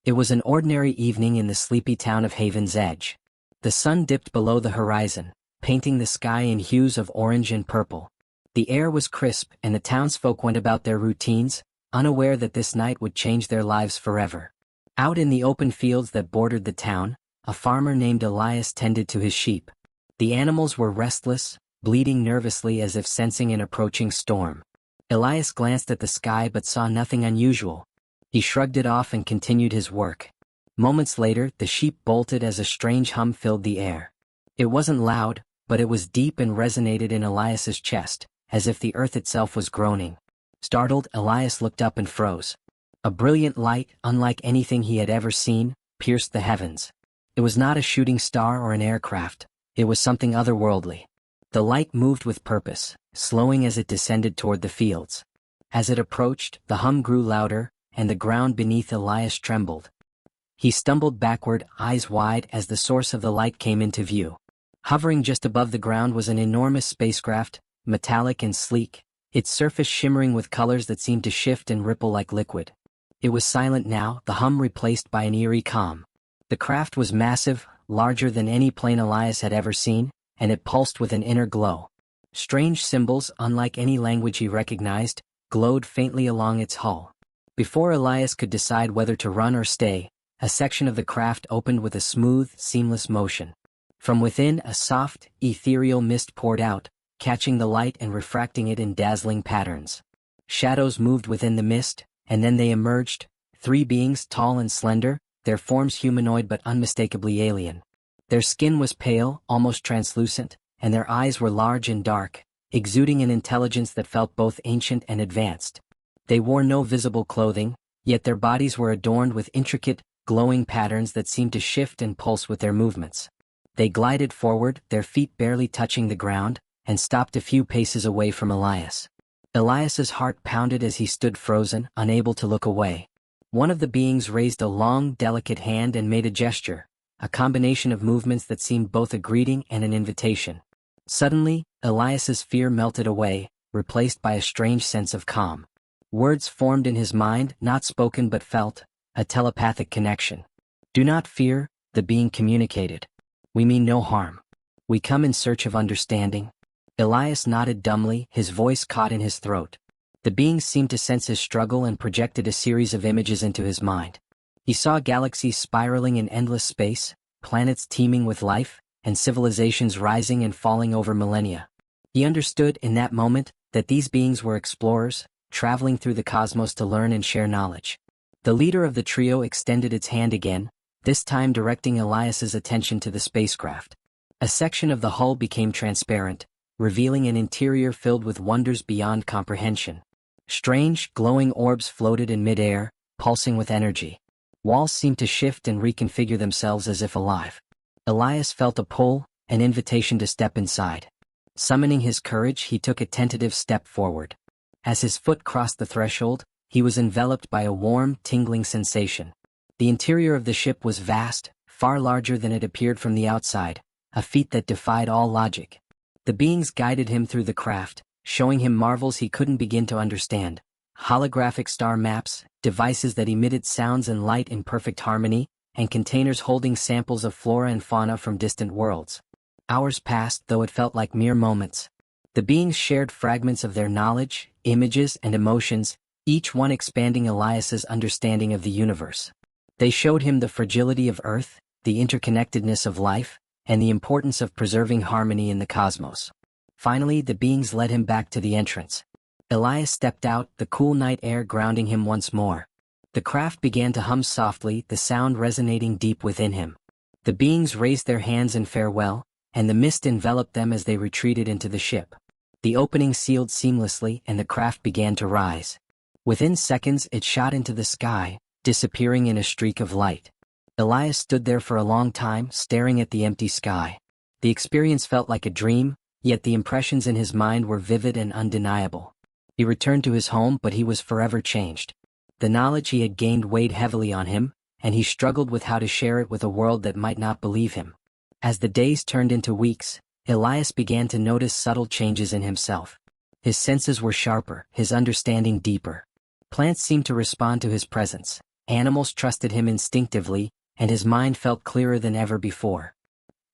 It was an ordinary evening in the sleepy town of Haven's Edge. The sun dipped below the horizon, painting the sky in hues of orange and purple. The air was crisp and the townsfolk went about their routines, unaware that this night would change their lives forever. Out in the open fields that bordered the town, a farmer named Elias tended to his sheep. The animals were restless, bleating nervously as if sensing an approaching storm. Elias glanced at the sky but saw nothing unusual. He shrugged it off and continued his work. Moments later, the sheep bolted as a strange hum filled the air. It wasn't loud, but it was deep and resonated in Elias's chest, as if the earth itself was groaning. Startled, Elias looked up and froze. A brilliant light, unlike anything he had ever seen, pierced the heavens. It was not a shooting star or an aircraft. It was something otherworldly. The light moved with purpose, slowing as it descended toward the fields. As it approached, the hum grew louder, and the ground beneath Elias trembled. He stumbled backward, eyes wide, as the source of the light came into view. Hovering just above the ground was an enormous spacecraft, metallic and sleek, its surface shimmering with colors that seemed to shift and ripple like liquid. It was silent now, the hum replaced by an eerie calm. The craft was massive, larger than any plane Elias had ever seen, and it pulsed with an inner glow. Strange symbols, unlike any language he recognized, glowed faintly along its hull. Before Elias could decide whether to run or stay, a section of the craft opened with a smooth, seamless motion. From within, a soft, ethereal mist poured out, catching the light and refracting it in dazzling patterns. Shadows moved within the mist, and then they emerged, three beings tall and slender, their forms humanoid but unmistakably alien. Their skin was pale, almost translucent, and their eyes were large and dark, exuding an intelligence that felt both ancient and advanced. They wore no visible clothing, yet their bodies were adorned with intricate, glowing patterns that seemed to shift and pulse with their movements. They glided forward, their feet barely touching the ground, and stopped a few paces away from Elias. Elias's heart pounded as he stood frozen, unable to look away. One of the beings raised a long, delicate hand and made a gesture, a combination of movements that seemed both a greeting and an invitation. Suddenly, Elias's fear melted away, replaced by a strange sense of calm. Words formed in his mind, not spoken but felt, a telepathic connection. "Do not fear," the being communicated. "We mean no harm. We come in search of understanding." Elias nodded dumbly, his voice caught in his throat. The being seemed to sense his struggle and projected a series of images into his mind. He saw galaxies spiraling in endless space, planets teeming with life, and civilizations rising and falling over millennia. He understood in that moment that these beings were explorers, traveling through the cosmos to learn and share knowledge. The leader of the trio extended its hand again, this time directing Elias's attention to the spacecraft. A section of the hull became transparent, revealing an interior filled with wonders beyond comprehension. Strange, glowing orbs floated in mid-air, pulsing with energy. Walls seemed to shift and reconfigure themselves as if alive. Elias felt a pull, an invitation to step inside. Summoning his courage, he took a tentative step forward. As his foot crossed the threshold, he was enveloped by a warm, tingling sensation. The interior of the ship was vast, far larger than it appeared from the outside, a feat that defied all logic. The beings guided him through the craft, showing him marvels he couldn't begin to understand. Holographic star maps, devices that emitted sounds and light in perfect harmony, and containers holding samples of flora and fauna from distant worlds. Hours passed, though it felt like mere moments. The beings shared fragments of their knowledge, images, and emotions, each one expanding Elias's understanding of the universe. They showed him the fragility of Earth, the interconnectedness of life, and the importance of preserving harmony in the cosmos. Finally, the beings led him back to the entrance. Elias stepped out, the cool night air grounding him once more. The craft began to hum softly, the sound resonating deep within him. The beings raised their hands in farewell, and the mist enveloped them as they retreated into the ship. The opening sealed seamlessly, and the craft began to rise. Within seconds, it shot into the sky, disappearing in a streak of light. Elias stood there for a long time, staring at the empty sky. The experience felt like a dream, yet the impressions in his mind were vivid and undeniable. He returned to his home, but he was forever changed. The knowledge he had gained weighed heavily on him, and he struggled with how to share it with a world that might not believe him. As the days turned into weeks, Elias began to notice subtle changes in himself. His senses were sharper, his understanding deeper. Plants seemed to respond to his presence. Animals trusted him instinctively, and his mind felt clearer than ever before.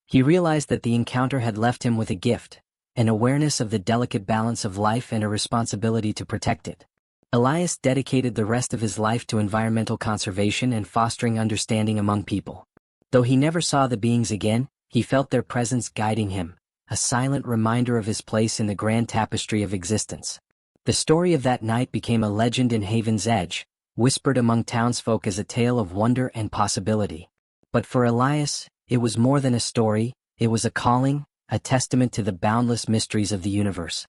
He realized that the encounter had left him with a gift, an awareness of the delicate balance of life and a responsibility to protect it. Elias dedicated the rest of his life to environmental conservation and fostering understanding among people. Though he never saw the beings again, he felt their presence guiding him, a silent reminder of his place in the grand tapestry of existence. The story of that night became a legend in Haven's Edge, whispered among townsfolk as a tale of wonder and possibility. But for Elias, it was more than a story, it was a calling, a testament to the boundless mysteries of the universe.